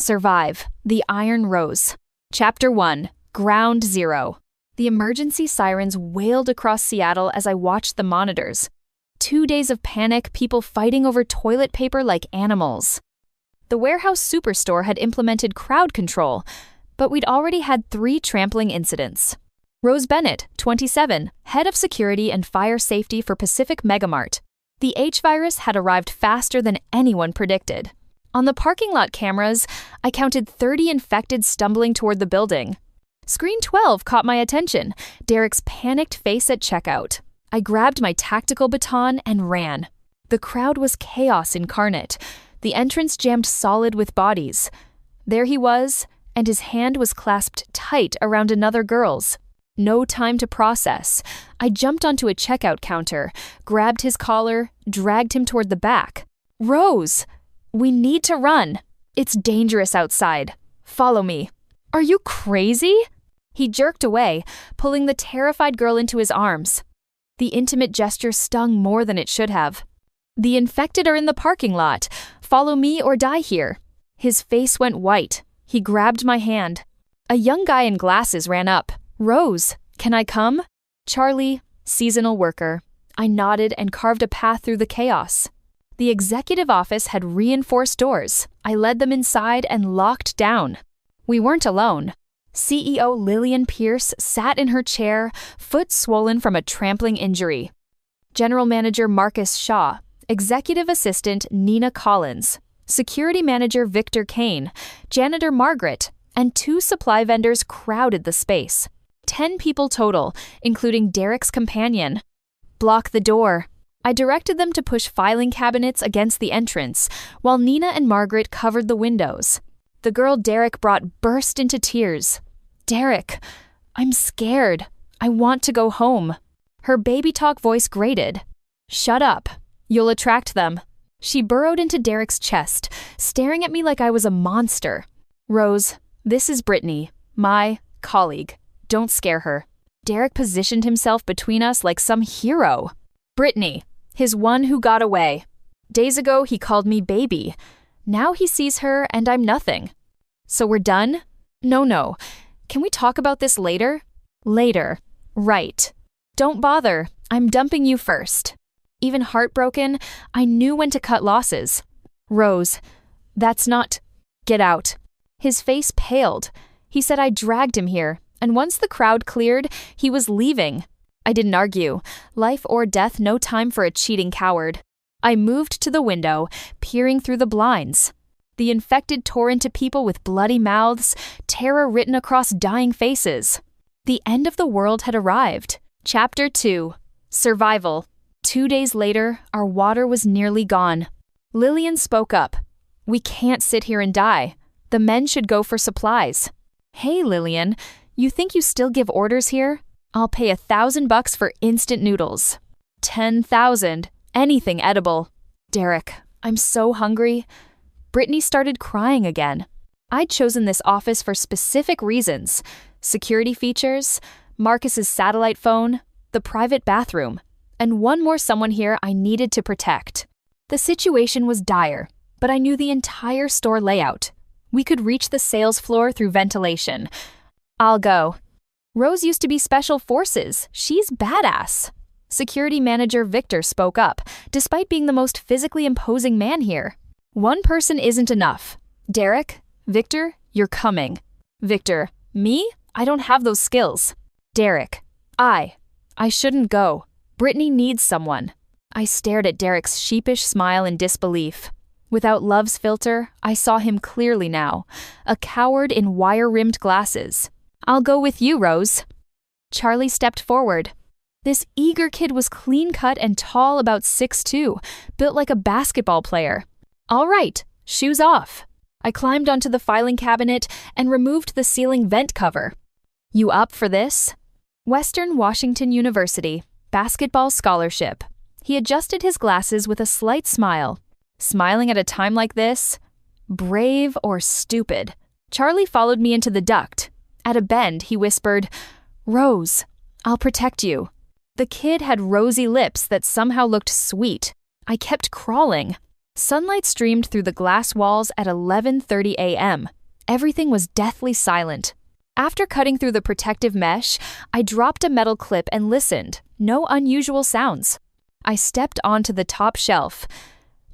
Survive, The Iron Rose. Chapter 1, Ground Zero. The emergency sirens wailed across Seattle as I watched the monitors. 2 days of panic, people fighting over toilet paper like animals. The warehouse superstore had implemented crowd control, but we'd already had 3 trampling incidents. Rose Bennett, 27, head of security and fire safety for Pacific Megamart. The H-virus had arrived faster than anyone predicted. On the parking lot cameras, I counted 30 infected stumbling toward the building. Screen 12 caught my attention, Derek's panicked face at checkout. I grabbed my tactical baton and ran. The crowd was chaos incarnate. The entrance jammed solid with bodies. There he was, and his hand was clasped tight around another girl's. No time to process. I jumped onto a checkout counter, grabbed his collar, dragged him toward the back. Rose! We need to run. It's dangerous outside. Follow me. Are you crazy? He jerked away, pulling the terrified girl into his arms. The intimate gesture stung more than it should have. The infected are in the parking lot. Follow me or die here. His face went white. He grabbed my hand. A young guy in glasses ran up. Rose, can I come? Charlie, seasonal worker. I nodded and carved a path through the chaos. The executive office had reinforced doors. I led them inside and locked down. We weren't alone. CEO Lillian Pierce sat in her chair, foot swollen from a trampling injury. General Manager Marcus Shaw, Executive Assistant Nina Collins, Security Manager Victor Kane, Janitor Margaret, and 2 supply vendors crowded the space. 10 people total, including Derek's companion. Block the door. I directed them to push filing cabinets against the entrance, while Nina and Margaret covered the windows. The girl Derek brought burst into tears. Derek, I'm scared. I want to go home. Her baby talk voice grated. Shut up. You'll attract them. She burrowed into Derek's chest, staring at me like I was a monster. Rose, this is Brittany, my colleague. Don't scare her. Derek positioned himself between us like some hero. Brittany, his one who got away. Days ago, he called me baby. Now he sees her and I'm nothing. So we're done? No. Can we talk about this later? Later. Right. Don't bother. I'm dumping you first. Even heartbroken, I knew when to cut losses. Rose, that's not... Get out. His face paled. He said I dragged him here, and once the crowd cleared, he was leaving. I didn't argue. Life or death, no time for a cheating coward. I moved to the window, peering through the blinds. The infected tore into people with bloody mouths, terror written across dying faces. The end of the world had arrived. Chapter 2, Survival. 2 days later, our water was nearly gone. Lillian spoke up. We can't sit here and die. The men should go for supplies. Hey, Lillian, you think you still give orders here? I'll pay $1,000 for instant noodles. 10,000. Anything edible. Derek, I'm so hungry. Brittany started crying again. I'd chosen this office for specific reasons. Security features, Marcus's satellite phone, the private bathroom, and one more someone here I needed to protect. The situation was dire, but I knew the entire store layout. We could reach the sales floor through ventilation. I'll go. Rose used to be special forces. She's badass. Security manager Victor spoke up, despite being the most physically imposing man here. One person isn't enough. Derek, Victor, you're coming. Victor, me? I don't have those skills. Derek, I shouldn't go. Brittany needs someone. I stared at Derek's sheepish smile in disbelief. Without love's filter, I saw him clearly now, a coward in wire-rimmed glasses. I'll go with you, Rose. Charlie stepped forward. This eager kid was clean-cut and tall, about 6'2", built like a basketball player. All right, shoes off. I climbed onto the filing cabinet and removed the ceiling vent cover. You up for this? Western Washington University, basketball scholarship. He adjusted his glasses with a slight smile. Smiling at a time like this? Brave or stupid? Charlie followed me into the duct. At a bend, he whispered, Rose, I'll protect you. The kid had rosy lips that somehow looked sweet. I kept crawling. Sunlight streamed through the glass walls at 11:30 a.m. Everything was deathly silent. After cutting through the protective mesh, I dropped a metal clip and listened. No unusual sounds. I stepped onto the top shelf.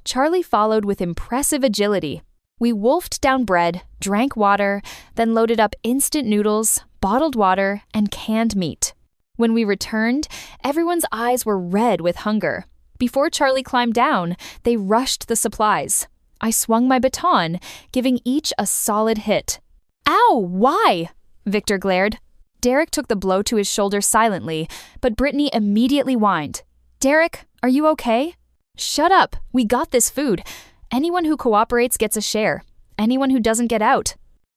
Charlie followed with impressive agility. We wolfed down bread, drank water, then loaded up instant noodles, bottled water, and canned meat. When we returned, everyone's eyes were red with hunger. Before Charlie climbed down, they rushed the supplies. I swung my baton, giving each a solid hit. "Ow, why?" Victor glared. Derek took the blow to his shoulder silently, but Brittany immediately whined. "Derek, are you okay?" "Shut up, we got this food. Anyone who cooperates gets a share. Anyone who doesn't get out."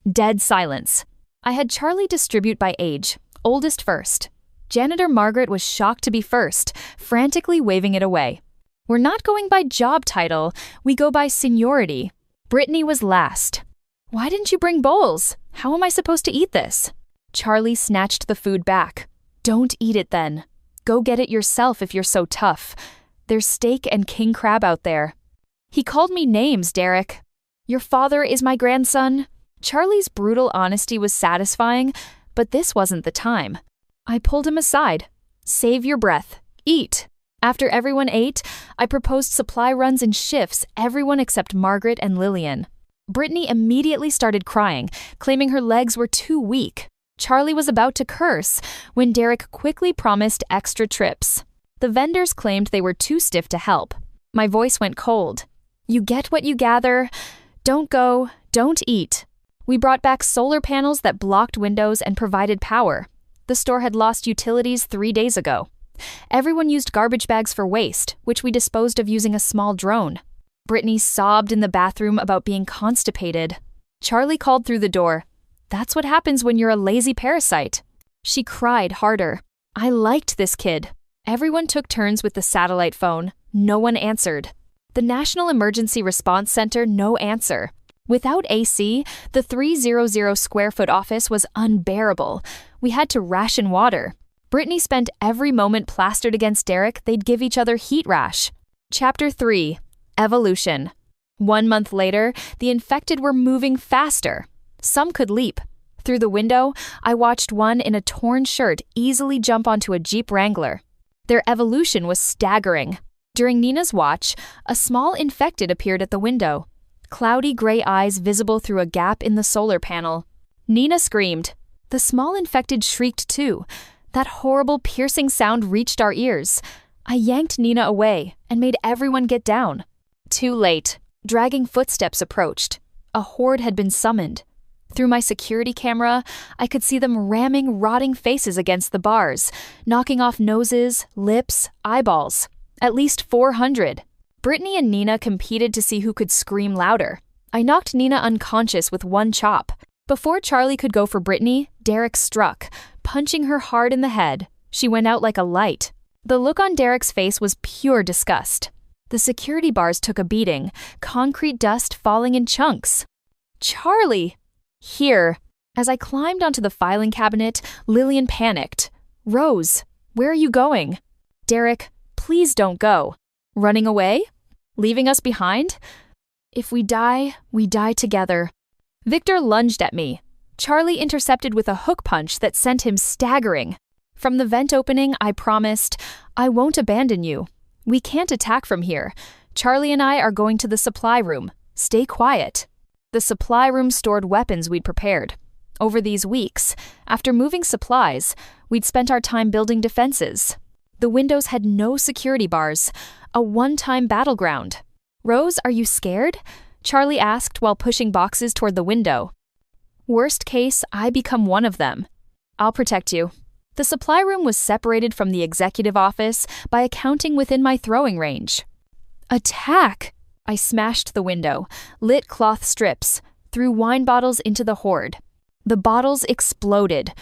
Dead silence. I had Charlie distribute by age, oldest first. Janitor Margaret was shocked to be first, frantically waving it away. "We're not going by job title, we go by seniority." Brittany was last. "Why didn't you bring bowls? How am I supposed to eat this?" Charlie snatched the food back. "Don't eat it then. Go get it yourself if you're so tough. There's steak and king crab out there." "He called me names, Derek." "Your father is my grandson." Charlie's brutal honesty was satisfying, but this wasn't the time. I pulled him aside. "Save your breath. Eat." After everyone ate, I proposed supply runs in shifts, everyone except Margaret and Lillian. Brittany immediately started crying, claiming her legs were too weak. Charlie was about to curse when Derek quickly promised extra trips. The vendors claimed they were too stiff to help. My voice went cold. "You get what you gather. Don't go, don't eat." We brought back solar panels that blocked windows and provided power. The store had lost utilities 3 days ago. Everyone used garbage bags for waste, which we disposed of using a small drone. Brittany sobbed in the bathroom about being constipated. Charlie called through the door. "That's what happens when you're a lazy parasite." She cried harder. I liked this kid. Everyone took turns with the satellite phone. No one answered. The National Emergency Response Center, no answer. Without AC, the 300 square foot office was unbearable. We had to ration water. Brittany spent every moment plastered against Derek. They'd give each other heat rash. Chapter 3. Evolution. 1 month later, the infected were moving faster. Some could leap. Through the window, I watched one in a torn shirt easily jump onto a Jeep Wrangler. Their evolution was staggering. During Nina's watch, a small infected appeared at the window. Cloudy gray eyes visible through a gap in the solar panel. Nina screamed. The small infected shrieked too. That horrible piercing sound reached our ears. I yanked Nina away and made everyone get down. Too late. Dragging footsteps approached. A horde had been summoned. Through my security camera, I could see them ramming rotting faces against the bars, knocking off noses, lips, eyeballs. At least 400. Brittany and Nina competed to see who could scream louder. I knocked Nina unconscious with one chop. Before Charlie could go for Brittany, Derek struck, punching her hard in the head. She went out like a light. The look on Derek's face was pure disgust. The security bars took a beating, concrete dust falling in chunks. "Charlie!" "Here." As I climbed onto the filing cabinet, Lillian panicked. "Rose, where are you going?" "Derek, please don't go." "Running away? Leaving us behind?" "If we die together." Victor lunged at me. Charlie intercepted with a hook punch that sent him staggering. From the vent opening, I promised, "I won't abandon you. We can't attack from here. Charlie and I are going to the supply room. Stay quiet." The supply room stored weapons we'd prepared. Over these weeks, after moving supplies, we'd spent our time building defenses. The windows had no security bars, a one-time battleground. "Rose, are you scared?" Charlie asked while pushing boxes toward the window. "Worst case, I become one of them. I'll protect you." The supply room was separated from the executive office by a counting within my throwing range. "Attack!" I smashed the window, lit cloth strips, threw wine bottles into the horde. The bottles exploded.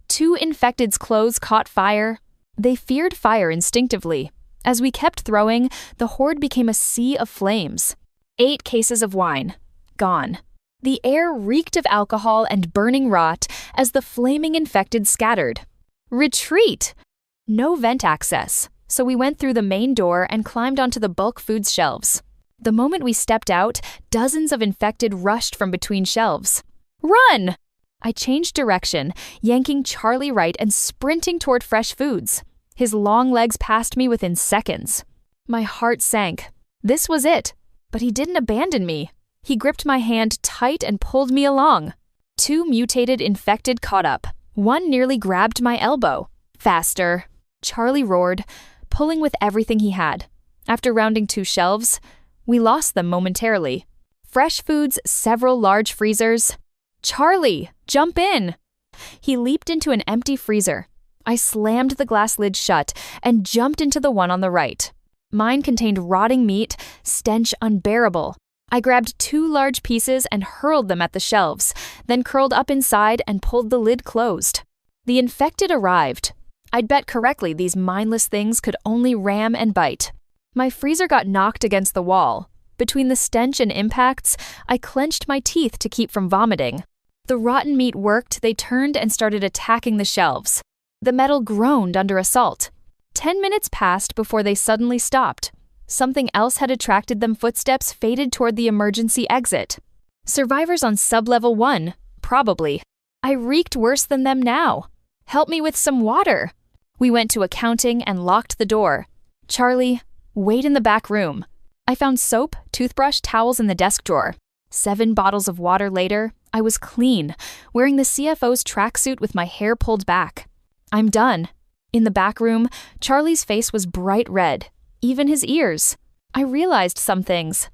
2 infected's clothes caught fire. They feared fire instinctively. As we kept throwing, the horde became a sea of flames. 8 cases of wine. Gone. The air reeked of alcohol and burning rot as the flaming infected scattered. Retreat! No vent access, so we went through the main door and climbed onto the bulk foods shelves. The moment we stepped out, dozens of infected rushed from between shelves. Run! I changed direction, yanking Charlie right and sprinting toward fresh foods. His long legs passed me within seconds. My heart sank. This was it. But he didn't abandon me. He gripped my hand tight and pulled me along. 2 mutated infected caught up. One nearly grabbed my elbow. Faster. Charlie roared, pulling with everything he had. After rounding 2 shelves, we lost them momentarily. Fresh foods, several large freezers. Charlie, jump in! He leaped into an empty freezer. I slammed the glass lid shut and jumped into the one on the right. Mine contained rotting meat, stench unbearable. I grabbed 2 large pieces and hurled them at the shelves, then curled up inside and pulled the lid closed. The infected arrived. I'd bet correctly these mindless things could only ram and bite. My freezer got knocked against the wall. Between the stench and impacts, I clenched my teeth to keep from vomiting. The rotten meat worked, they turned and started attacking the shelves. The metal groaned under assault. 10 minutes passed before they suddenly stopped. Something else had attracted them. Footsteps faded toward the emergency exit. Survivors on sub-level 1, probably. I reeked worse than them now. Help me with some water. We went to accounting and locked the door. Charlie, wait in the back room. I found soap, toothbrush, towels in the desk drawer. 7 bottles of water later, I was clean, wearing the CFO's tracksuit with my hair pulled back. I'm done. In the back room, Charlie's face was bright red, even his ears. I realized some things.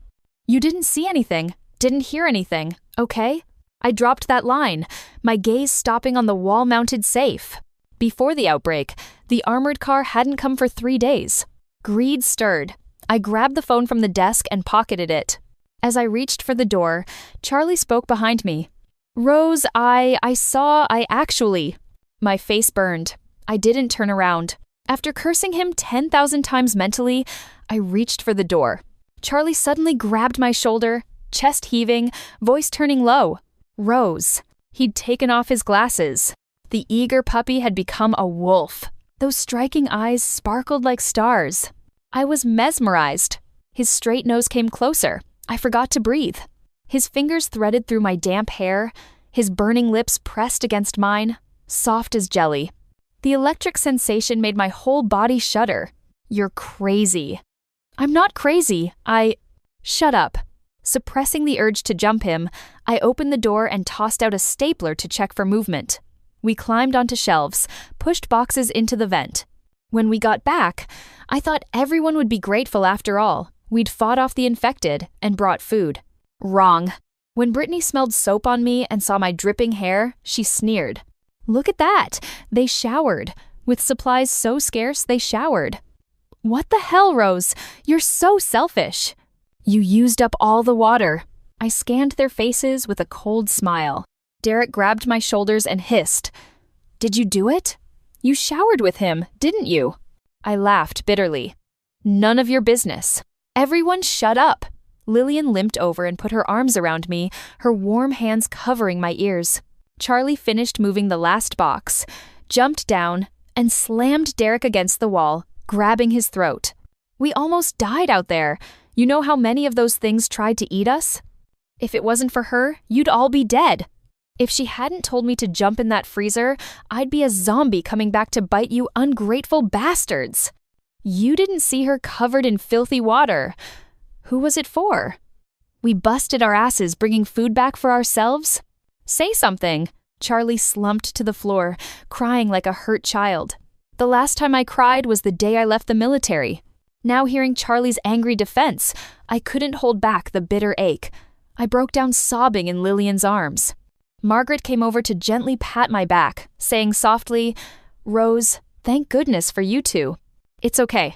You didn't see anything, didn't hear anything, okay? I dropped that line, my gaze stopping on the wall-mounted safe. Before the outbreak, the armored car hadn't come for 3 days. Greed stirred. I grabbed the phone from the desk and pocketed it. As I reached for the door, Charlie spoke behind me. Rose, I actually... My face burned. I didn't turn around. After cursing him 10,000 times mentally, I reached for the door. Charlie suddenly grabbed my shoulder, chest heaving, voice turning low. Rose. He'd taken off his glasses. The eager puppy had become a wolf. Those striking eyes sparkled like stars. I was mesmerized. His straight nose came closer. I forgot to breathe. His fingers threaded through my damp hair, his burning lips pressed against mine, soft as jelly. The electric sensation made my whole body shudder. You're crazy. I'm not crazy. Shut up. Suppressing the urge to jump him, I opened the door and tossed out a stapler to check for movement. We climbed onto shelves, pushed boxes into the vent. When we got back, I thought everyone would be grateful after all. We'd fought off the infected and brought food. Wrong. When Brittany smelled soap on me and saw my dripping hair, she sneered. Look at that! They showered. With supplies so scarce, they showered. What the hell, Rose? You're so selfish. You used up all the water. I scanned their faces with a cold smile. Derek grabbed my shoulders and hissed. Did you do it? You showered with him, didn't you? I laughed bitterly. None of your business. Everyone shut up. Lillian limped over and put her arms around me, her warm hands covering my ears. Charlie finished moving the last box, jumped down, and slammed Derek against the wall, grabbing his throat. We almost died out there. You know how many of those things tried to eat us? If it wasn't for her, you'd all be dead. If she hadn't told me to jump in that freezer, I'd be a zombie coming back to bite you ungrateful bastards. You didn't see her covered in filthy water. Who was it for? We busted our asses bringing food back for ourselves? Say something. Charlie slumped to the floor, crying like a hurt child. The last time I cried was the day I left the military. Now hearing Charlie's angry defense, I couldn't hold back the bitter ache. I broke down sobbing in Lillian's arms. Margaret came over to gently pat my back, saying softly, Rose, thank goodness for you two. It's okay.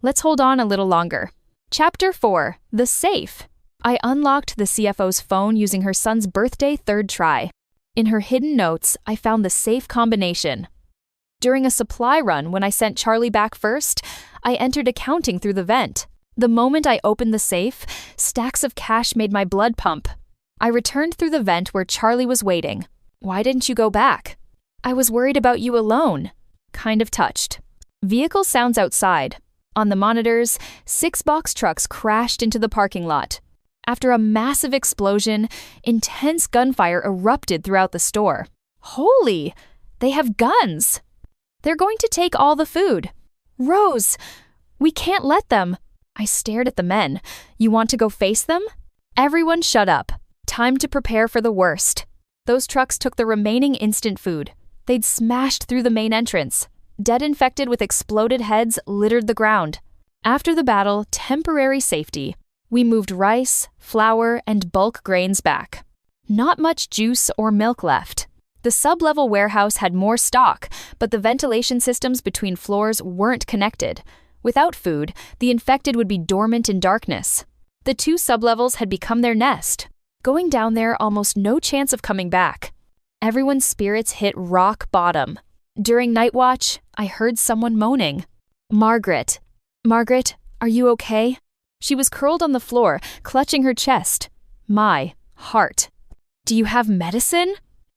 Let's hold on a little longer. Chapter 4, The Safe. I unlocked the CFO's phone using her son's birthday third try. In her hidden notes, I found the safe combination. During a supply run when I sent Charlie back first, I entered accounting through the vent. The moment I opened the safe, stacks of cash made my blood pump. I returned through the vent where Charlie was waiting. Why didn't you go back? I was worried about you alone. Kind of touched. Vehicle sounds outside. On the monitors, 6 box trucks crashed into the parking lot. After a massive explosion, intense gunfire erupted throughout the store. Holy! They have guns! They're going to take all the food. Rose! We can't let them. I stared at the men. You want to go face them? Everyone shut up. Time to prepare for the worst. Those trucks took the remaining instant food. They'd smashed through the main entrance. Dead infected with exploded heads littered the ground. After the battle, temporary safety. We moved rice, flour, and bulk grains back. Not much juice or milk left. The sub-level warehouse had more stock, but the ventilation systems between floors weren't connected. Without food, the infected would be dormant in darkness. The 2 sublevels had become their nest. Going down there, almost no chance of coming back. Everyone's spirits hit rock bottom. During night watch, I heard someone moaning. Margaret. Margaret, are you okay? She was curled on the floor, clutching her chest. My heart. Do you have medicine?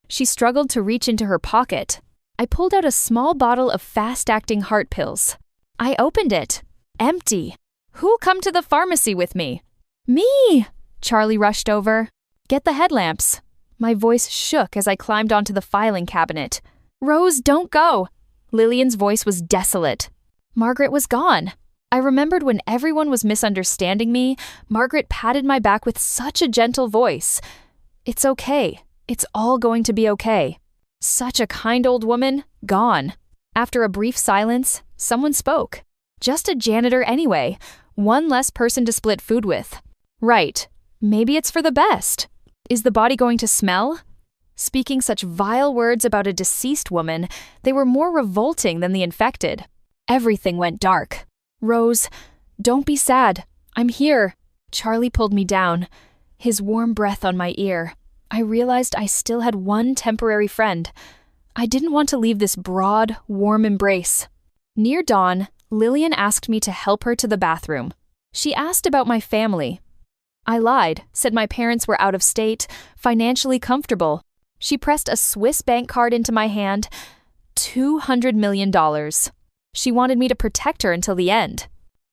She struggled to reach into her pocket. I pulled out a small bottle of fast-acting heart pills. I opened it. Empty. Who'll come to the pharmacy with me? Me! Charlie rushed over. Get the headlamps. My voice shook as I climbed onto the filing cabinet. Rose, don't go! Lillian's voice was desolate. Margaret was gone. I remembered when everyone was misunderstanding me, Margaret patted my back with such a gentle voice. It's okay. It's all going to be okay. Such a kind old woman, gone. After a brief silence, someone spoke. Just a janitor anyway. One less person to split food with. Right. Maybe it's for the best. Is the body going to smell? Speaking such vile words about a deceased woman, they were more revolting than the infected. Everything went dark. Rose, don't be sad. I'm here. Charlie pulled me down, his warm breath on my ear. I realized I still had one temporary friend. I didn't want to leave this broad, warm embrace. Near dawn, Lillian asked me to help her to the bathroom. She asked about my family. I lied, said my parents were out of state, financially comfortable. She pressed a Swiss bank card into my hand. $200 million. She wanted me to protect her until the end.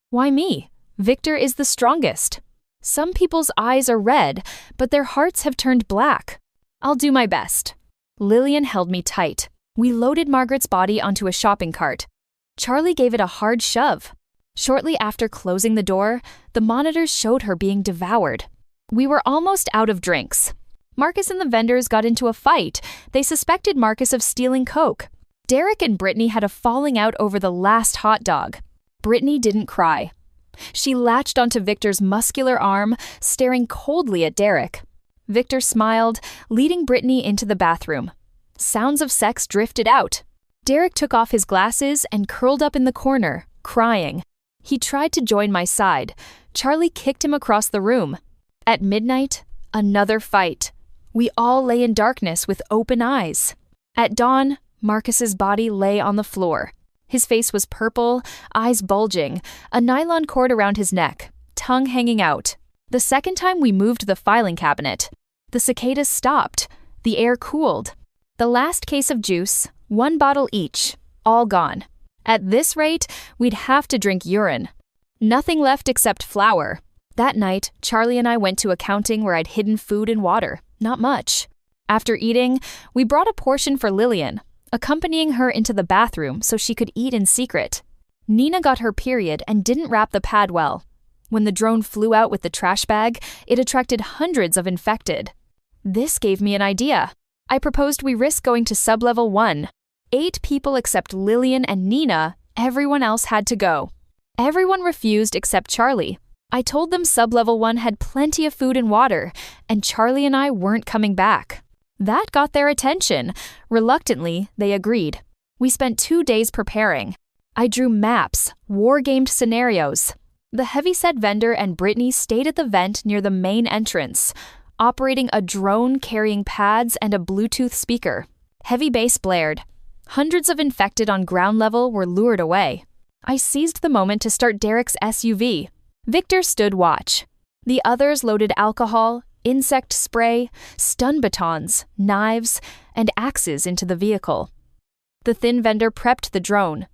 Why me? Victor is the strongest. Some people's eyes are red, but their hearts have turned black. I'll do my best. Lillian held me tight. We loaded Margaret's body onto a shopping cart. Charlie gave it a hard shove. Shortly after closing the door, the monitors showed her being devoured. We were almost out of drinks. Marcus and the vendors got into a fight. They suspected Marcus of stealing Coke. Derek and Brittany had a falling out over the last hot dog. Brittany didn't cry. She latched onto Victor's muscular arm, staring coldly at Derek. Victor smiled, leading Brittany into the bathroom. Sounds of sex drifted out. Derek took off his glasses and curled up in the corner, crying. He tried to join my side. Charlie kicked him across the room. At midnight, another fight. We all lay in darkness with open eyes. At dawn, Marcus's body lay on the floor. His face was purple, eyes bulging, a nylon cord around his neck, tongue hanging out. The second time we moved the filing cabinet, the cicadas stopped. The air cooled. The last case of juice, 1 bottle each, all gone. At this rate, we'd have to drink urine. Nothing left except flour. That night, Charlie and I went to accounting where I'd hidden food and water. Not much. After eating, we brought a portion for Lillian, accompanying her into the bathroom so she could eat in secret. Nina got her period and didn't wrap the pad well. When the drone flew out with the trash bag, it attracted hundreds of infected. This gave me an idea. I proposed we risk going to sublevel 1. 8 people except Lillian and Nina, everyone else had to go. Everyone refused except Charlie. I told them sublevel 1 had plenty of food and water, and Charlie and I weren't coming back. That got their attention. Reluctantly, they agreed. We spent 2 days preparing. I drew maps, war-gamed scenarios. The heavyset vendor and Brittany stayed at the vent near the main entrance, operating a drone carrying pads and a Bluetooth speaker. Heavy bass blared. Hundreds of infected on ground level were lured away. I seized the moment to start Derek's SUV. Victor stood watch. The others loaded alcohol, insect spray, stun batons, knives, and axes into the vehicle. The thin vendor prepped the drone.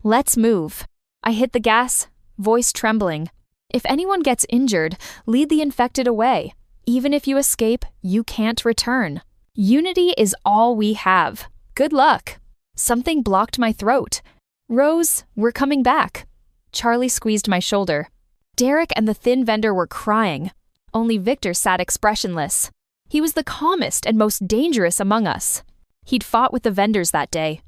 Let's move. I hit the gas, voice trembling. If anyone gets injured, lead the infected away. Even if you escape, you can't return. Unity is all we have. Good luck. Something blocked my throat. Rose, we're coming back. Charlie squeezed my shoulder. Derek and the thin vendor were crying. Only Victor sat expressionless. He was the calmest and most dangerous among us. He'd fought with the vendors that day.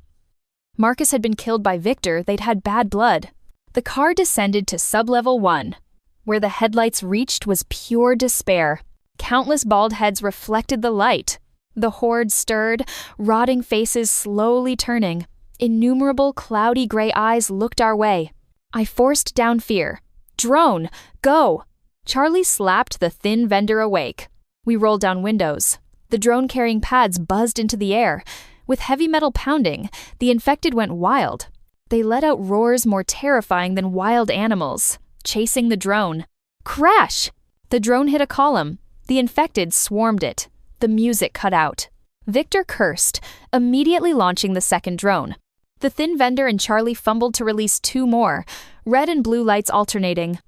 Marcus had been killed by Victor. They'd had bad blood. The car descended to sublevel 1. Where the headlights reached was pure despair. Countless bald heads reflected the light. The horde stirred, rotting faces slowly turning. Innumerable cloudy gray eyes looked our way. I forced down fear. Drone, go! Charlie slapped the thin vendor awake. We rolled down windows. The drone-carrying pads buzzed into the air. With heavy metal pounding, the infected went wild. They let out roars more terrifying than wild animals, chasing the drone. Crash! The drone hit a column. The infected swarmed it. The music cut out. Victor cursed, immediately launching the second drone. The thin vendor and Charlie fumbled to release 2 more, red and blue lights alternating.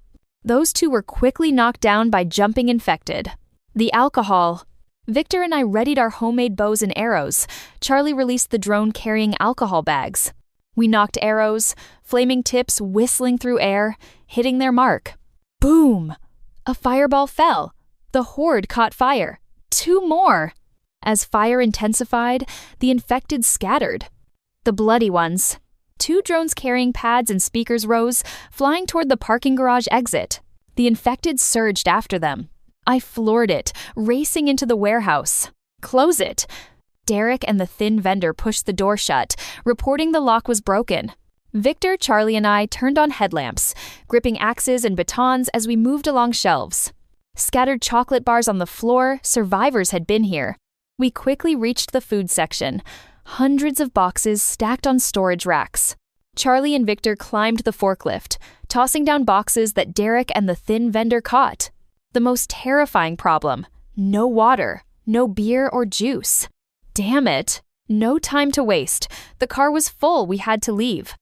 Those 2 were quickly knocked down by jumping infected. The alcohol. Victor and I readied our homemade bows and arrows. Charlie released the drone carrying alcohol bags. We knocked arrows, flaming tips whistling through air, hitting their mark. Boom! A fireball fell. The horde caught fire. 2 more! As fire intensified, the infected scattered. The bloody ones. 2 drones carrying pads and speakers rose, flying toward the parking garage exit. The infected surged after them. I floored it, racing into the warehouse. Close it! Derek and the thin vendor pushed the door shut, reporting the lock was broken. Victor, Charlie, and I turned on headlamps, gripping axes and batons as we moved along shelves. Scattered chocolate bars on the floor, survivors had been here. We quickly reached the food section. Hundreds of boxes stacked on storage racks. Charlie and Victor climbed the forklift, tossing down boxes that Derek and the thin vendor caught. The most terrifying problem: no water, no beer or juice. Damn it! No time to waste. The car was full, we had to leave.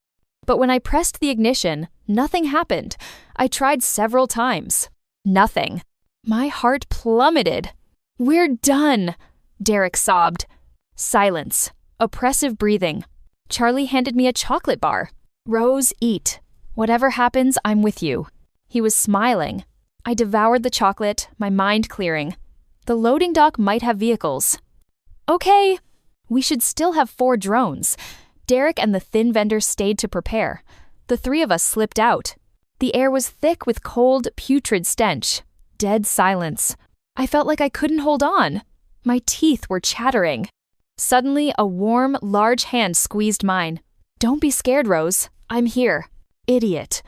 But when I pressed the ignition, nothing happened. I tried several times. Nothing. My heart plummeted. We're done, Derek sobbed. Silence. Oppressive breathing. Charlie handed me a chocolate bar. Rose, eat. Whatever happens, I'm with you. He was smiling. I devoured the chocolate, my mind clearing. The loading dock might have vehicles. Okay. We should still have 4 drones. Derek and the thin vendor stayed to prepare. The 3 of us slipped out. The air was thick with cold, putrid stench. Dead silence. I felt like I couldn't hold on. My teeth were chattering. Suddenly, a warm, large hand squeezed mine. Don't be scared, Rose. I'm here. Idiot.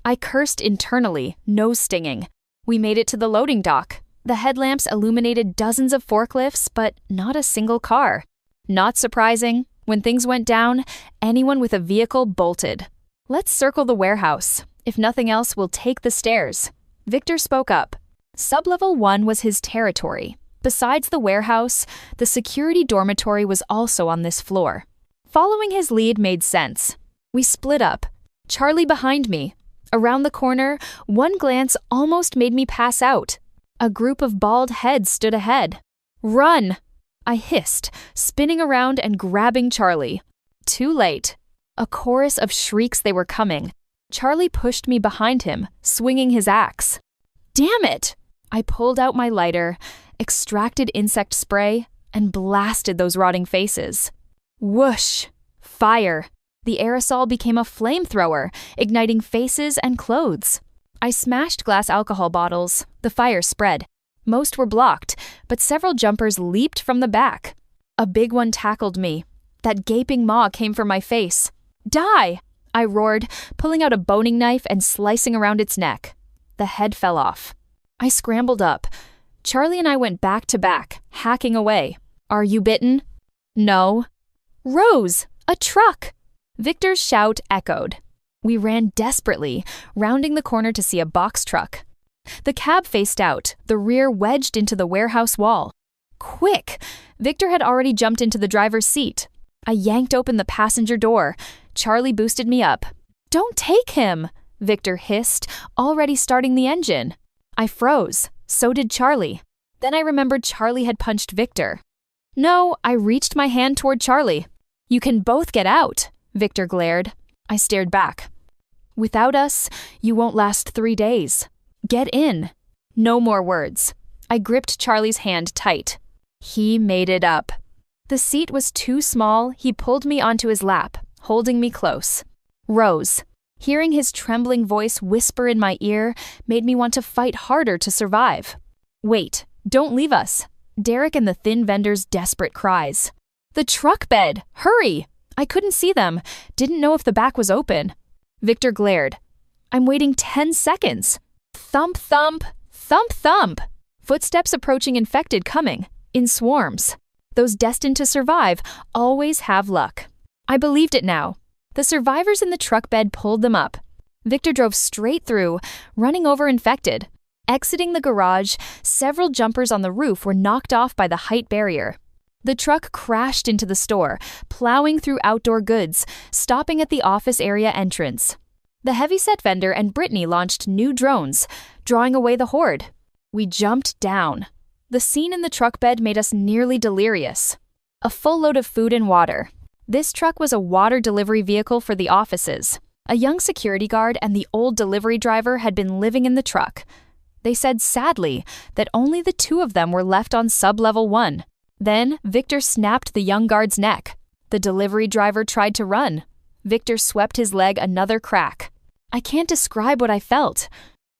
I cursed internally, nose stinging. We made it to the loading dock. The headlamps illuminated dozens of forklifts, but not a single car. Not surprising, when things went down, anyone with a vehicle bolted. Let's circle the warehouse. If nothing else, we'll take the stairs. Victor spoke up. Sublevel 1 was his territory. Besides the warehouse, the security dormitory was also on this floor. Following his lead made sense. We split up. Charlie behind me. Around the corner, one glance almost made me pass out. A group of bald heads stood ahead. Run! I hissed, spinning around and grabbing Charlie. Too late. A chorus of shrieks, they were coming. Charlie pushed me behind him, swinging his axe. Damn it! I pulled out my lighter, extracted insect spray, and blasted those rotting faces. Whoosh! Fire! The aerosol became a flamethrower, igniting faces and clothes. I smashed glass alcohol bottles. The fire spread. Most were blocked, but several jumpers leaped from the back. A big one tackled me. That gaping maw came for my face. Die! I roared, pulling out a boning knife and slicing around its neck. The head fell off. I scrambled up. Charlie and I went back to back, hacking away. Are you bitten? No. Rose! A truck! Victor's shout echoed. We ran desperately, rounding the corner to see a box truck. The cab faced out, the rear wedged into the warehouse wall. Quick! Victor had already jumped into the driver's seat. I yanked open the passenger door. Charlie boosted me up. Don't take him! Victor hissed, already starting the engine. I froze. So did Charlie. Then I remembered Charlie had punched Victor. No, I reached my hand toward Charlie. You can both get out, Victor glared. I stared back. Without us, you won't last 3 days. Get in. No more words. I gripped Charlie's hand tight. He made it up. The seat was too small, he pulled me onto his lap, holding me close. Rose. Hearing his trembling voice whisper in my ear made me want to fight harder to survive. Wait, don't leave us. Derek and the thin vendor's desperate cries. The truck bed! Hurry! I couldn't see them, didn't know if the back was open. Victor glared. I'm waiting 10 seconds. Thump, thump, thump, thump. Footsteps approaching infected coming, in swarms. Those destined to survive always have luck. I believed it now. The survivors in the truck bed pulled them up. Victor drove straight through, running over infected. Exiting the garage, several jumpers on the roof were knocked off by the height barrier. The truck crashed into the store, plowing through outdoor goods, stopping at the office area entrance. The heavyset vendor and Brittany launched new drones, drawing away the horde. We jumped down. The scene in the truck bed made us nearly delirious. A full load of food and water. This truck was a water delivery vehicle for the offices. A young security guard and the old delivery driver had been living in the truck. They said sadly that only the two of them were left on sub-level 1. Then Victor snapped the young guard's neck. The delivery driver tried to run. Victor swept his leg another crack. I can't describe what I felt.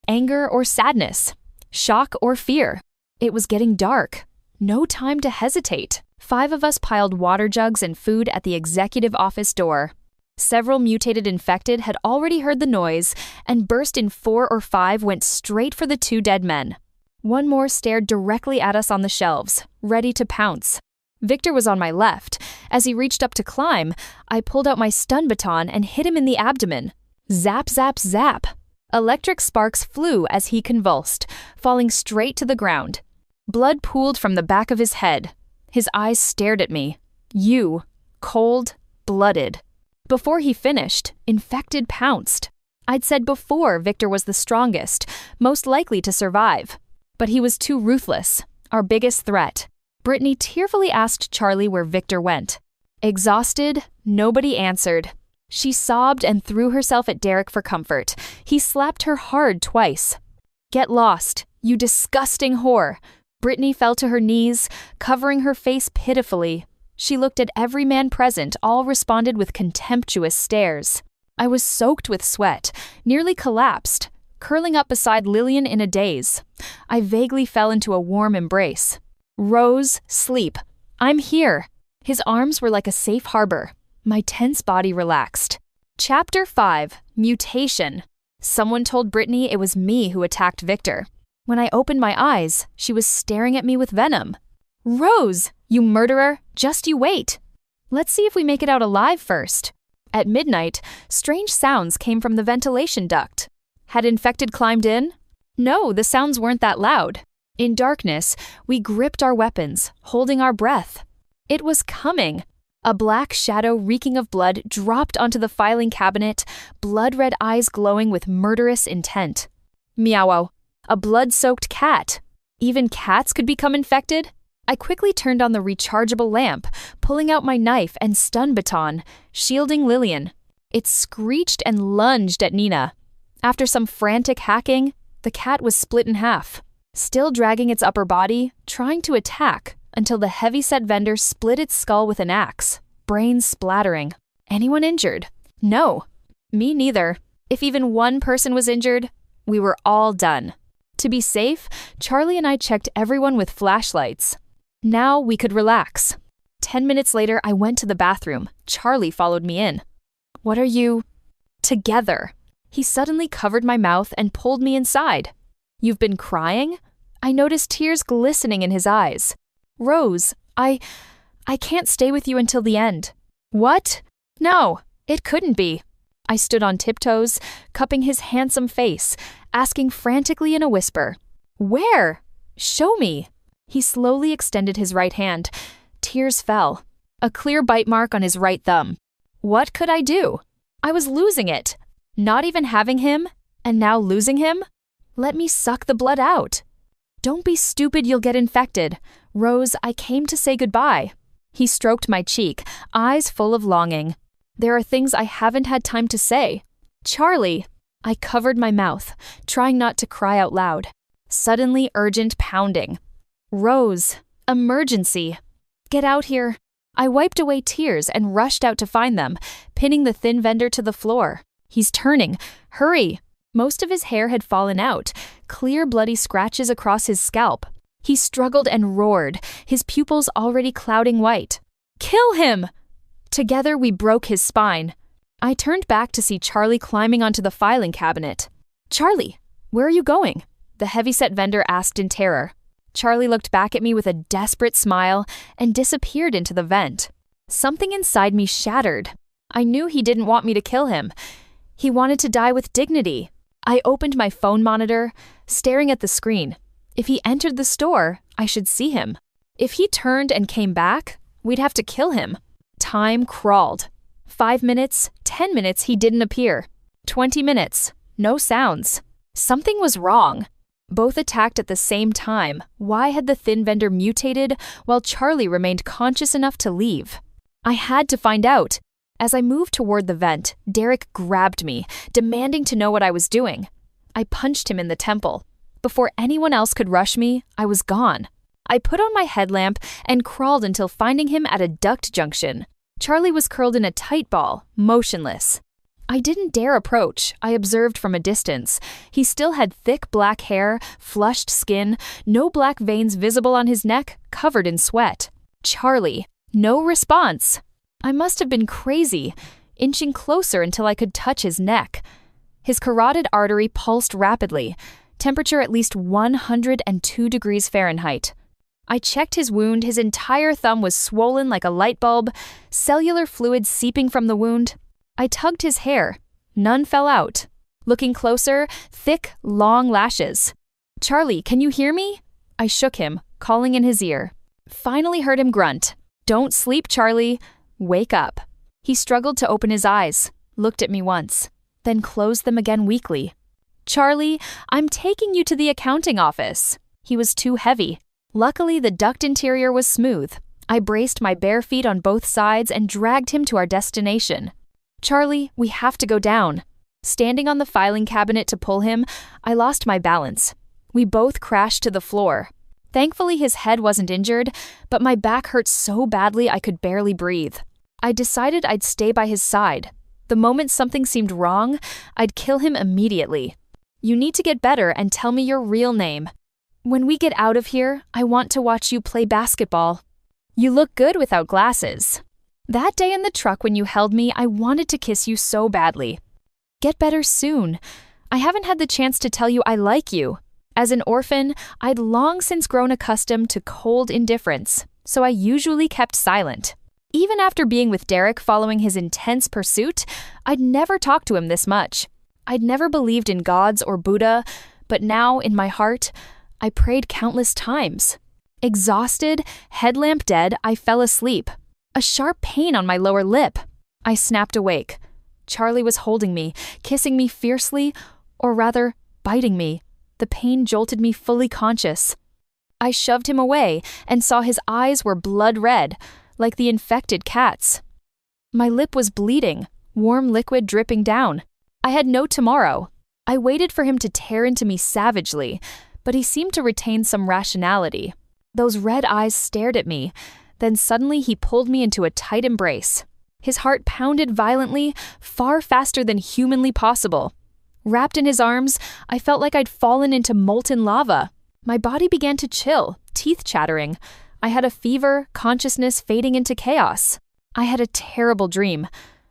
Anger or sadness. Shock or fear. It was getting dark. No time to hesitate. 5 of us piled water jugs and food at the executive office door. Several mutated infected had already heard the noise and burst in 4 or 5 went straight for the 2 dead men. One more stared directly at us on the shelves, ready to pounce. Victor was on my left. As he reached up to climb, I pulled out my stun baton and hit him in the abdomen. Zap, zap, zap. Electric sparks flew as he convulsed, falling straight to the ground. Blood pooled from the back of his head. His eyes stared at me. You, cold, blooded. Before he finished, infected pounced. I'd said before Victor was the strongest, most likely to survive. But he was too ruthless, our biggest threat. Brittany tearfully asked Charlie where Victor went. Exhausted, nobody answered. She sobbed and threw herself at Derek for comfort. He slapped her hard twice. Get lost, you disgusting whore. Brittany fell to her knees, covering her face pitifully. She looked at every man present, all responded with contemptuous stares. I was soaked with sweat, nearly collapsed, curling up beside Lillian in a daze. I vaguely fell into a warm embrace. Rose, sleep. I'm here. His arms were like a safe harbor. My tense body relaxed. Chapter 5, Mutation. Someone told Brittany it was me who attacked Victor. When I opened my eyes, she was staring at me with venom. Rose, you murderer, just you wait. Let's see if we make it out alive first. At midnight, strange sounds came from the ventilation duct. Had infected climbed in? No, the sounds weren't that loud. In darkness, we gripped our weapons, holding our breath. It was coming. A black shadow reeking of blood dropped onto the filing cabinet, blood-red eyes glowing with murderous intent. Meow. A blood-soaked cat. Even cats could become infected? I quickly turned on the rechargeable lamp, pulling out my knife and stun baton, shielding Lillian. It screeched and lunged at Nina. After some frantic hacking, the cat was split in half, still dragging its upper body, trying to attack, until the heavyset vendor split its skull with an axe, brains splattering. Anyone injured? No. Me neither. If even one person was injured, we were all done. To be safe, Charlie and I checked everyone with flashlights. Now we could relax. 10 minutes later, I went to the bathroom. Charlie followed me in. What are you? Together. He suddenly covered my mouth and pulled me inside. You've been crying? I noticed tears glistening in his eyes. Rose, I can't stay with you until the end. What? No, it couldn't be. I stood on tiptoes, cupping his handsome face, asking frantically in a whisper, Where? Show me. He slowly extended his right hand. Tears fell. A clear bite mark on his right thumb. What could I do? I was losing it. Not even having him, And now losing him? Let me suck the blood out. Don't be stupid, you'll get infected. Rose, I came to say goodbye. He stroked my cheek, eyes full of longing. There are things I haven't had time to say. Charlie! I covered my mouth, trying not to cry out loud. Suddenly urgent pounding. Rose! Emergency! Get out here! I wiped away tears and rushed out to find them, pinning the thin vendor to the floor. He's turning. Hurry! Most of his hair had fallen out, clear bloody scratches across his scalp. He struggled and roared, his pupils already clouding white. Kill him! Together we broke his spine. I turned back to see Charlie climbing onto the filing cabinet. Charlie, where are you going? The heavyset vendor asked in terror. Charlie looked back at me with a desperate smile and disappeared into the vent. Something inside me shattered. I knew he didn't want me to kill him. He wanted to die with dignity. I opened my phone monitor, staring at the screen. If he entered the store, I should see him. If he turned and came back, we'd have to kill him. Time crawled. 5 minutes, 10 minutes, he didn't appear. 20 minutes, no sounds. Something was wrong. Both attacked at the same time. Why had the thin vendor mutated while Charlie remained conscious enough to leave? I had to find out. As I moved toward the vent, Derek grabbed me, demanding to know what I was doing. I punched him in the temple. Before anyone else could rush me, I was gone. I put on my headlamp and crawled until finding him at a duct junction. Charlie was curled in a tight ball, motionless. I didn't dare approach. I observed from a distance. He still had thick black hair, flushed skin, no black veins visible on his neck, covered in sweat. Charlie. No response. I must have been crazy, inching closer until I could touch his neck. His carotid artery pulsed rapidly, temperature at least 102 degrees Fahrenheit. I checked his wound. His entire thumb was swollen like a light bulb, cellular fluid seeping from the wound. I tugged his hair. None fell out. Looking closer, thick, long lashes. Charlie, can you hear me? I shook him, calling in his ear. Finally heard him grunt. Don't sleep, Charlie. Wake up. He struggled to open his eyes, looked at me once, then closed them again weakly. Charlie, I'm taking you to the accounting office. He was too heavy. Luckily, the duct interior was smooth. I braced my bare feet on both sides and dragged him to our destination. Charlie, we have to go down. Standing on the filing cabinet to pull him, I lost my balance. We both crashed to the floor. Thankfully, his head wasn't injured, but my back hurt so badly I could barely breathe. I decided I'd stay by his side. The moment something seemed wrong, I'd kill him immediately. You need to get better and tell me your real name. When we get out of here, I want to watch you play basketball. You look good without glasses. That day in the truck when you held me, I wanted to kiss you so badly. Get better soon. I haven't had the chance to tell you I like you. As an orphan, I'd long since grown accustomed to cold indifference, so I usually kept silent. Even after being with Derek following his intense pursuit, I'd never talked to him this much. I'd never believed in gods or Buddha, but now, in my heart, I prayed countless times. Exhausted, headlamp dead, I fell asleep. A sharp pain on my lower lip. I snapped awake. Charlie was holding me, kissing me fiercely, or rather, biting me. The pain jolted me fully conscious. I shoved him away and saw his eyes were blood red, like the infected cat's. My lip was bleeding, warm liquid dripping down. I had no tomorrow. I waited for him to tear into me savagely, but he seemed to retain some rationality. Those red eyes stared at me. Then suddenly he pulled me into a tight embrace. His heart pounded violently, far faster than humanly possible. Wrapped in his arms, I felt like I'd fallen into molten lava. My body began to chill, teeth chattering. I had a fever, consciousness fading into chaos. I had a terrible dream.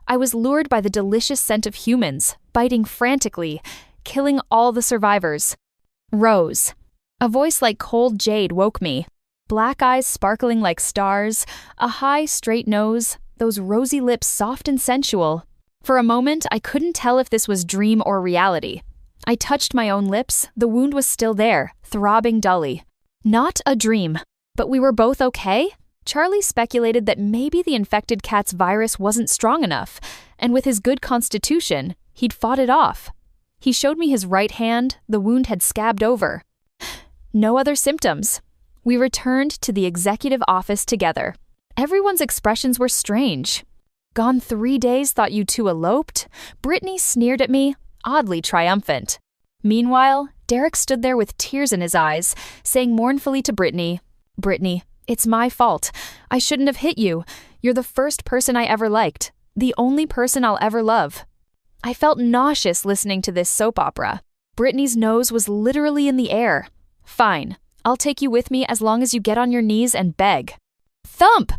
I was lured by the delicious scent of humans, biting frantically, killing all the survivors. Rose. A voice like cold jade woke me. Black eyes sparkling like stars, a high, straight nose, those rosy lips soft and sensual. For a moment, I couldn't tell if this was dream or reality. I touched my own lips. The wound was still there, throbbing dully. Not a dream. But we were both okay? Charlie speculated that maybe the infected cat's virus wasn't strong enough, and with his good constitution, he'd fought it off. He showed me his right hand, the wound had scabbed over. No other symptoms. We returned to the executive office together. Everyone's expressions were strange. Gone 3 days, thought you two eloped? Brittany sneered at me, oddly triumphant. Meanwhile, Derek stood there with tears in his eyes, saying mournfully to Brittany, "Brittany, it's my fault. I shouldn't have hit you. You're the first person I ever liked, the only person I'll ever love." I felt nauseous listening to this soap opera. Brittany's nose was literally in the air. "Fine, I'll take you with me as long as you get on your knees and beg." Thump!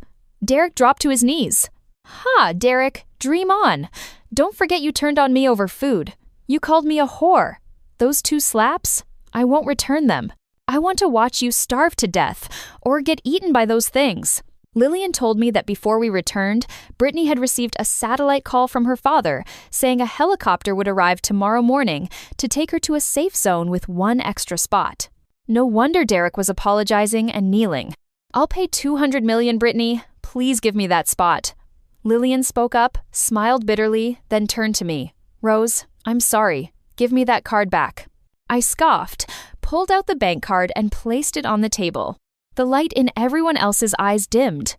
Derek dropped to his knees. "Ha, Derek, dream on. Don't forget you turned on me over food. You called me a whore. Those 2 slaps? I won't return them. I want to watch you starve to death or get eaten by those things." Lillian told me that before we returned, Brittany had received a satellite call from her father saying a helicopter would arrive tomorrow morning to take her to a safe zone with 1 extra spot. No wonder Derek was apologizing and kneeling. "I'll pay $200 million, Brittany. Please give me that spot." Lillian spoke up, smiled bitterly, then turned to me. "Rose, I'm sorry. Give me that card back." I scoffed, pulled out the bank card, and placed it on the table. The light in everyone else's eyes dimmed.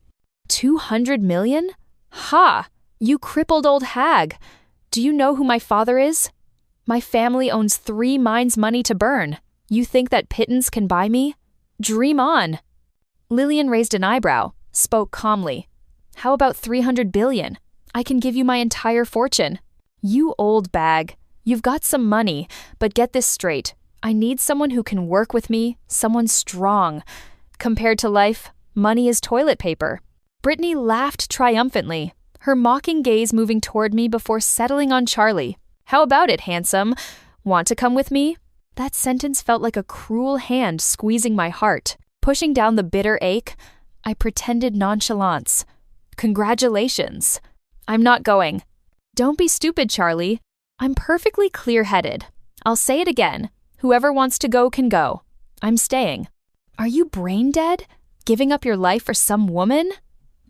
$200 million? Ha! You crippled old hag. Do you know who my father is? My family owns 3 mines money to burn. You think that pittance can buy me? Dream on. Lillian raised an eyebrow, spoke calmly. "How about 300 billion? I can give you my entire fortune." "You old bag. You've got some money, but get this straight. I need someone who can work with me, someone strong. Compared to life, money is toilet paper." Brittany laughed triumphantly, her mocking gaze moving toward me before settling on Charlie. "How about it, handsome? Want to come with me?" That sentence felt like a cruel hand squeezing my heart, pushing down the bitter ache. I pretended nonchalance. "Congratulations." "I'm not going." "Don't be stupid, Charlie. I'm perfectly clear-headed. I'll say it again. Whoever wants to go can go. I'm staying." "Are you brain dead? Giving up your life for some woman?"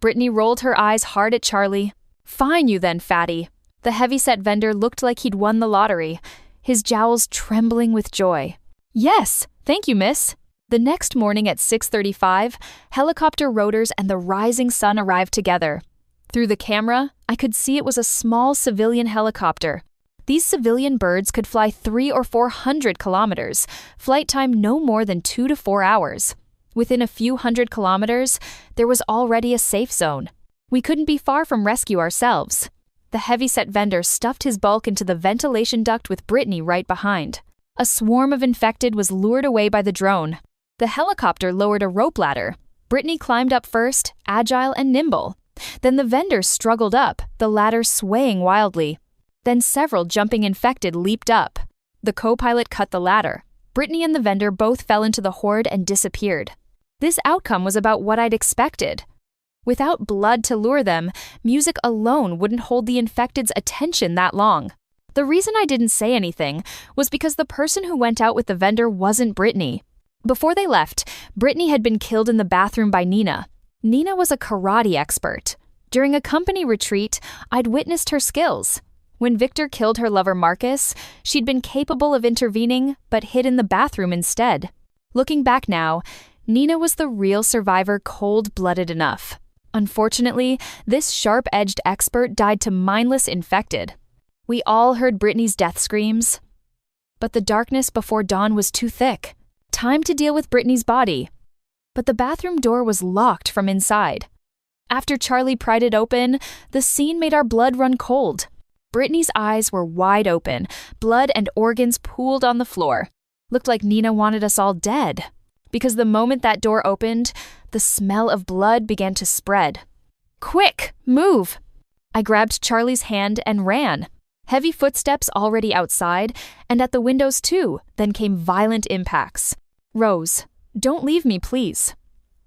Brittany rolled her eyes hard at Charlie. "Fine you then, fatty." The heavyset vendor looked like he'd won the lottery, his jowls trembling with joy. "Yes, thank you, miss." The next morning at 6:35, helicopter rotors and the rising sun arrived together. Through the camera, I could see it was a small civilian helicopter. These civilian birds could fly 300 or 400 kilometers, flight time no more than 2 to 4 hours. Within a few hundred kilometers, there was already a safe zone. We couldn't be far from rescue ourselves. The heavyset vendor stuffed his bulk into the ventilation duct with Brittany right behind. A swarm of infected was lured away by the drone. The helicopter lowered a rope ladder. Brittany climbed up first, agile and nimble. Then the vendor struggled up, the ladder swaying wildly. Then several jumping infected leaped up. The co-pilot cut the ladder. Brittany and the vendor both fell into the horde and disappeared. This outcome was about what I'd expected. Without blood to lure them, music alone wouldn't hold the infected's attention that long. The reason I didn't say anything was because the person who went out with the vendor wasn't Brittany. Before they left, Brittany had been killed in the bathroom by Nina. Nina was a karate expert. During a company retreat, I'd witnessed her skills. When Victor killed her lover Marcus, she'd been capable of intervening, but hid in the bathroom instead. Looking back now, Nina was the real survivor, cold-blooded enough. Unfortunately, this sharp-edged expert died to mindless infected. We all heard Brittany's death screams. But the darkness before dawn was too thick. Time to deal with Brittany's body. But the bathroom door was locked from inside. After Charlie pried it open, the scene made our blood run cold. Brittany's eyes were wide open, blood and organs pooled on the floor. Looked like Nina wanted us all dead. Because the moment that door opened, the smell of blood began to spread. "Quick, move!" I grabbed Charlie's hand and ran. Heavy footsteps already outside, and at the windows too, then came violent impacts. "Rose, don't leave me, please."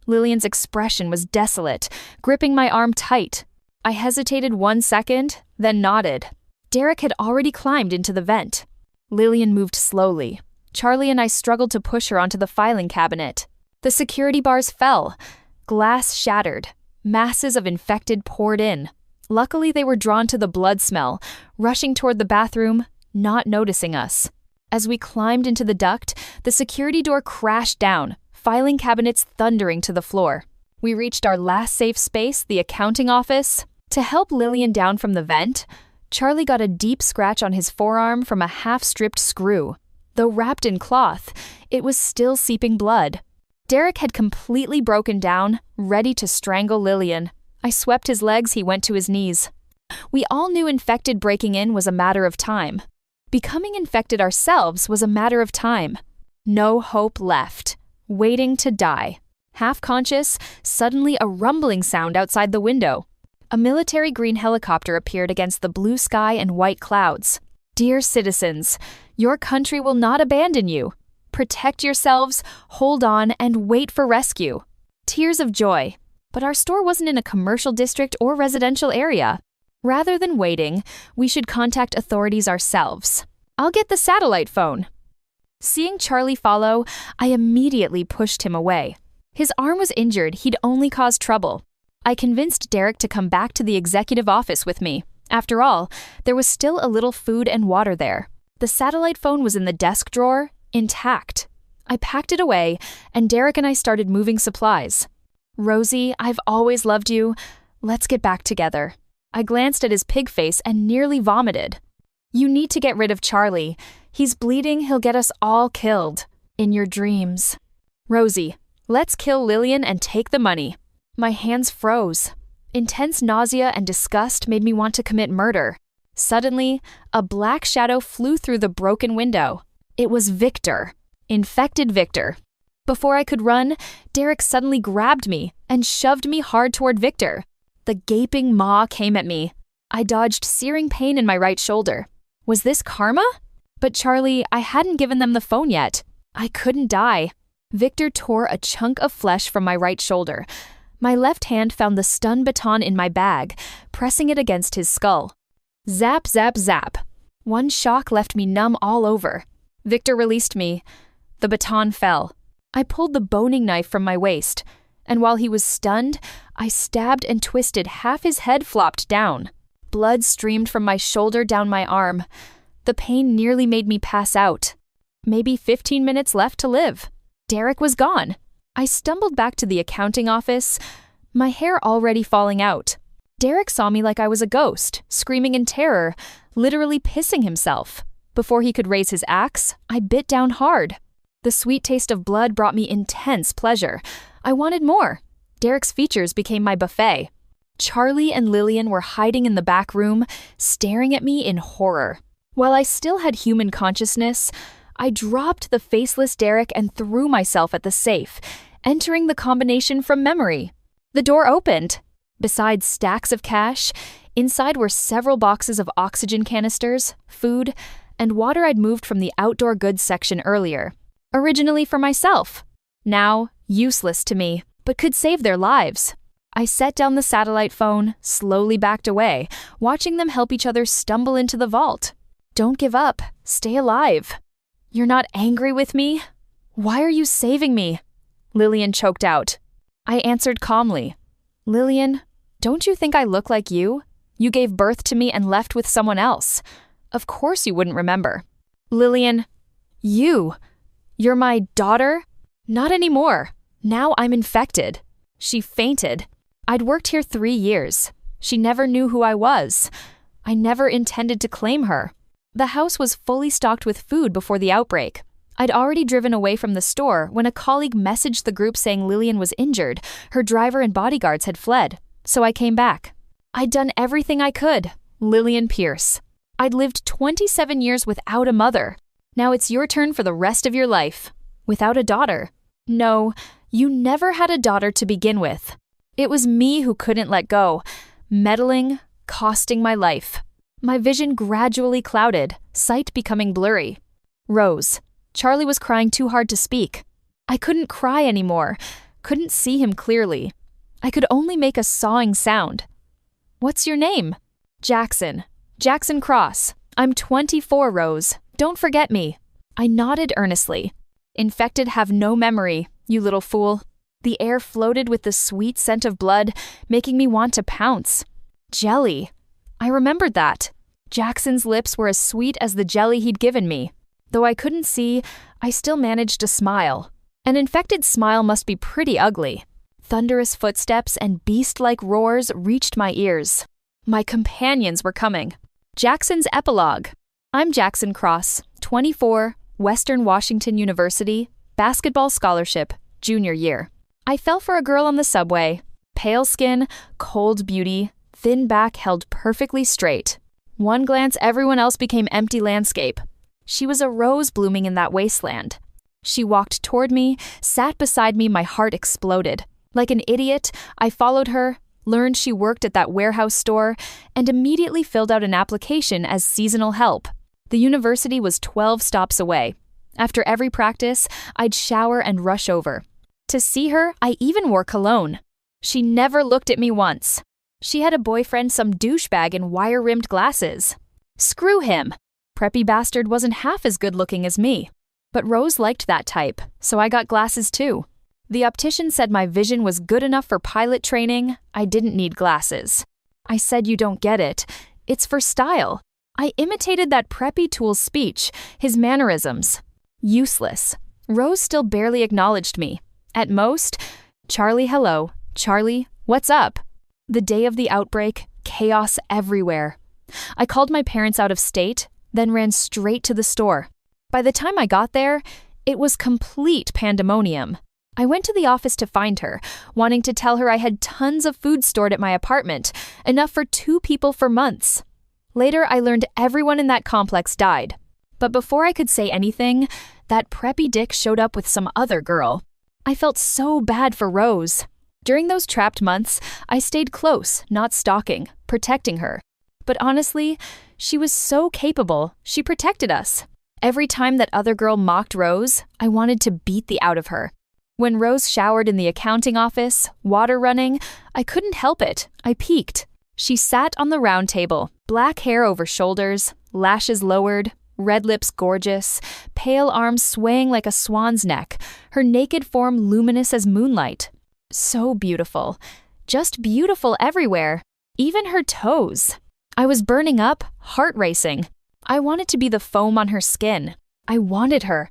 Lillian's expression was desolate, gripping my arm tight. I hesitated 1 second, then nodded. Derek had already climbed into the vent. Lillian moved slowly. Charlie and I struggled to push her onto the filing cabinet. The security bars fell. Glass shattered. Masses of infected poured in. Luckily, they were drawn to the blood smell, rushing toward the bathroom, not noticing us. As we climbed into the duct, the security door crashed down, filing cabinets thundering to the floor. We reached our last safe space, the accounting office. To help Lillian down from the vent, Charlie got a deep scratch on his forearm from a half-stripped screw. Though wrapped in cloth, it was still seeping blood. Derek had completely broken down, ready to strangle Lillian. I swept his legs, he went to his knees. We all knew infected breaking in was a matter of time. Becoming infected ourselves was a matter of time. No hope left. Waiting to die. Half conscious, suddenly a rumbling sound outside the window. A military green helicopter appeared against the blue sky and white clouds. Dear citizens, your country will not abandon you. Protect yourselves, hold on, and wait for rescue. Tears of joy. But our store wasn't in a commercial district or residential area. Rather than waiting, we should contact authorities ourselves. I'll get the satellite phone. Seeing Charlie follow, I immediately pushed him away. His arm was injured, he'd only caused trouble. I convinced Derek to come back to the executive office with me. After all, there was still a little food and water there. The satellite phone was in the desk drawer, intact. I packed it away, and Derek and I started moving supplies. Rosie, I've always loved you. Let's get back together. I glanced at his pig face and nearly vomited. You need to get rid of Charlie. He's bleeding, he'll get us all killed. In your dreams. Rosie, let's kill Lillian and take the money. My hands froze. Intense nausea and disgust made me want to commit murder. Suddenly, a black shadow flew through the broken window. It was Victor. Infected Victor. Before I could run, Derek suddenly grabbed me and shoved me hard toward Victor. The gaping maw came at me. I dodged searing pain in my right shoulder. Was this karma? But Charlie, I hadn't given them the phone yet. I couldn't die. Victor tore a chunk of flesh from my right shoulder. My left hand found the stun baton in my bag, pressing it against his skull. Zap, zap, zap. One shock left me numb all over. Victor released me. The baton fell. I pulled the boning knife from my waist, and while he was stunned, I stabbed and twisted. Half his head flopped down. Blood streamed from my shoulder down my arm. The pain nearly made me pass out. Maybe 15 minutes left to live. Derek was gone. I stumbled back to the accounting office, my hair already falling out. Derek saw me like I was a ghost, screaming in terror, literally pissing himself. Before he could raise his axe, I bit down hard. The sweet taste of blood brought me intense pleasure. I wanted more. Derek's features became my buffet. Charlie and Lillian were hiding in the back room, staring at me in horror. While I still had human consciousness, I dropped the faceless Derek and threw myself at the safe, entering the combination from memory. The door opened. Besides stacks of cash, inside were several boxes of oxygen canisters, food, and water I'd moved from the outdoor goods section earlier. Originally for myself. Now, useless to me, but could save their lives. I set down the satellite phone, slowly backed away, watching them help each other stumble into the vault. Don't give up. Stay alive. You're not angry with me? Why are you saving me? Lillian choked out. I answered calmly. Lillian, don't you think I look like you? You gave birth to me and left with someone else. Of course you wouldn't remember. Lillian, you're my daughter? Not anymore. Now I'm infected. She fainted. I'd worked here 3 years. She never knew who I was. I never intended to claim her. The house was fully stocked with food before the outbreak. I'd already driven away from the store when a colleague messaged the group saying Lillian was injured, her driver and bodyguards had fled, so I came back. I'd done everything I could. Lillian Pierce. I'd lived 27 years without a mother. Now it's your turn for the rest of your life. Without a daughter. No, you never had a daughter to begin with. It was me who couldn't let go, meddling, costing my life. My vision gradually clouded, sight becoming blurry. Rose. Charlie was crying too hard to speak. I couldn't cry anymore, couldn't see him clearly. I could only make a sawing sound. What's your name? Jackson. Jackson Cross. I'm 24, Rose. Don't forget me. I nodded earnestly. Infected have no memory, you little fool. The air floated with the sweet scent of blood, making me want to pounce. Jelly. I remembered that. Jackson's lips were as sweet as the jelly he'd given me. Though I couldn't see, I still managed to smile. An infected smile must be pretty ugly. Thunderous footsteps and beast-like roars reached my ears. My companions were coming. Jackson's epilogue. I'm Jackson Cross, 24, Western Washington University, basketball scholarship, junior year. I fell for a girl on the subway. Pale skin, cold beauty, thin back held perfectly straight. One glance, everyone else became empty landscape. She was a rose blooming in that wasteland. She walked toward me, sat beside me, my heart exploded. Like an idiot, I followed her, learned she worked at that warehouse store, and immediately filled out an application as seasonal help. The university was 12 stops away. After every practice, I'd shower and rush over. To see her, I even wore cologne. She never looked at me once. She had a boyfriend, some douchebag in wire-rimmed glasses. Screw him. Preppy bastard wasn't half as good-looking as me. But Rose liked that type, so I got glasses too. The optician said my vision was good enough for pilot training. I didn't need glasses. I said, you don't get it. It's for style. I imitated that preppy tool's speech, his mannerisms. Useless. Rose still barely acknowledged me. At most, Charlie, hello. Charlie, what's up? The day of the outbreak, chaos everywhere. I called my parents out of state, then ran straight to the store. By the time I got there, it was complete pandemonium. I went to the office to find her, wanting to tell her I had tons of food stored at my apartment, enough for 2 people for months. Later, I learned everyone in that complex died. But before I could say anything, that preppy dick showed up with some other girl. I felt so bad for Rose. During those trapped months, I stayed close, not stalking, protecting her. But honestly, she was so capable, she protected us. Every time that other girl mocked Rose, I wanted to beat the out of her. When Rose showered in the accounting office, water running, I couldn't help it. I peeked. She sat on the round table, black hair over shoulders, lashes lowered, red lips gorgeous, pale arms swaying like a swan's neck, her naked form luminous as moonlight. So beautiful. Just beautiful everywhere. Even her toes. I was burning up, heart racing. I wanted to be the foam on her skin. I wanted her.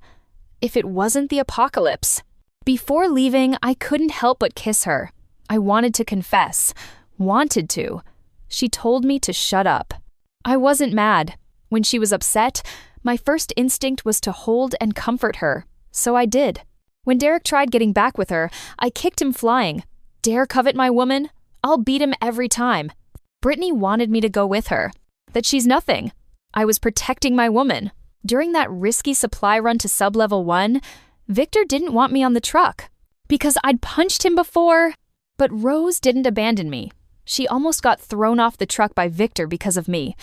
If it wasn't the apocalypse. Before leaving, I couldn't help but kiss her. I wanted to confess. Wanted to. She told me to shut up. I wasn't mad. When she was upset, my first instinct was to hold and comfort her. So I did. When Derek tried getting back with her, I kicked him flying. Dare covet my woman? I'll beat him every time. Brittany wanted me to go with her. That she's nothing. I was protecting my woman. During that risky supply run to sub-level 1, Victor didn't want me on the truck. Because I'd punched him before. But Rose didn't abandon me. She almost got thrown off the truck by Victor because of me.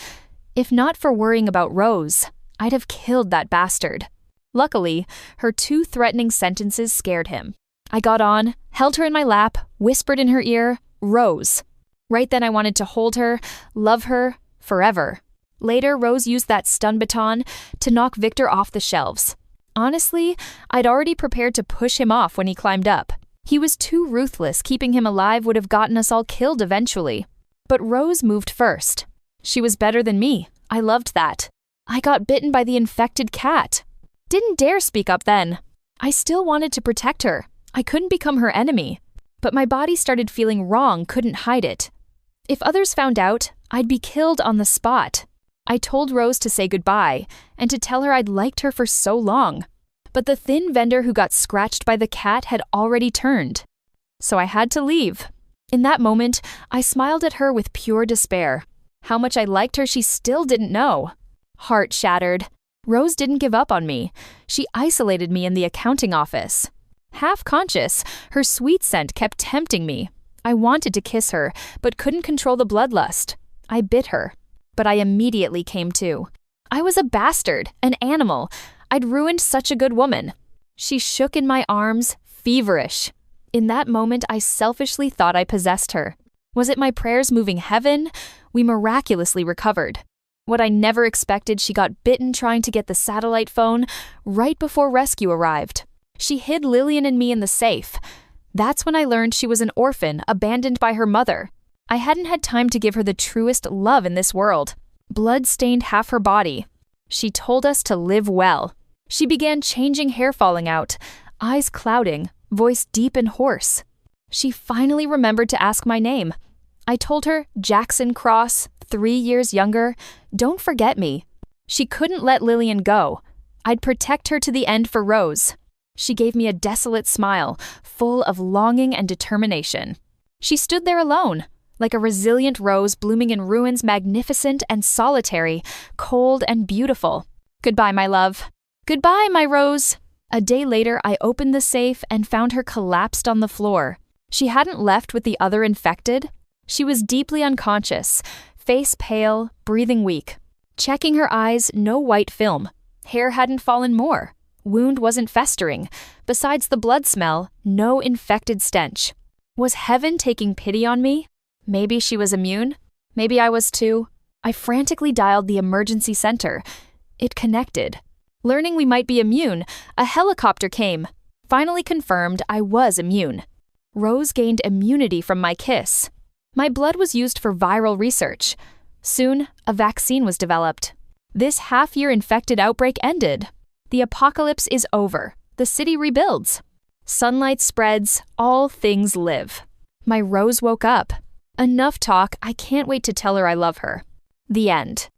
If not for worrying about Rose, I'd have killed that bastard. Luckily, her 2 threatening sentences scared him. I got on, held her in my lap, whispered in her ear, Rose. Right then I wanted to hold her, love her, forever. Later, Rose used that stun baton to knock Victor off the shelves. Honestly, I'd already prepared to push him off when he climbed up. He was too ruthless. Keeping him alive would have gotten us all killed eventually. But Rose moved first. She was better than me. I loved that. I got bitten by the infected cat. Didn't dare speak up then. I still wanted to protect her. I couldn't become her enemy. But my body started feeling wrong, couldn't hide it. If others found out, I'd be killed on the spot. I told Rose to say goodbye and to tell her I'd liked her for so long. But the thin vendor who got scratched by the cat had already turned. So I had to leave. In that moment, I smiled at her with pure despair. How much I liked her she still didn't know. Heart shattered. Rose didn't give up on me. She isolated me in the accounting office. Half conscious, her sweet scent kept tempting me. I wanted to kiss her, but couldn't control the bloodlust. I bit her. But I immediately came to. I was a bastard, an animal. I'd ruined such a good woman. She shook in my arms, feverish. In that moment, I selfishly thought I possessed her. Was it my prayers moving heaven? We miraculously recovered. What I never expected, she got bitten trying to get the satellite phone right before rescue arrived. She hid Lillian and me in the safe. That's when I learned she was an orphan, abandoned by her mother. I hadn't had time to give her the truest love in this world. Blood stained half her body. She told us to live well. She began changing hair falling out, eyes clouding, voice deep and hoarse. She finally remembered to ask my name. I told her, Jackson Cross, 3 years younger, don't forget me. She couldn't let Lillian go. I'd protect her to the end for Rose. She gave me a desolate smile, full of longing and determination. She stood there alone, like a resilient rose blooming in ruins, magnificent and solitary, cold and beautiful. Goodbye, my love. Goodbye, my Rose. A day later, I opened the safe and found her collapsed on the floor. She hadn't left with the other infected. She was deeply unconscious, face pale, breathing weak. Checking her eyes, no white film. Hair hadn't fallen more. Wound wasn't festering. Besides the blood smell, no infected stench. Was heaven taking pity on me? Maybe she was immune. Maybe I was too. I frantically dialed the emergency center. It connected. Learning we might be immune, a helicopter came. Finally confirmed I was immune. Rose gained immunity from my kiss. My blood was used for viral research. Soon, a vaccine was developed. This half-year infected outbreak ended. The apocalypse is over. The city rebuilds. Sunlight spreads, all things live. My Rose woke up. Enough talk, I can't wait to tell her I love her. The end.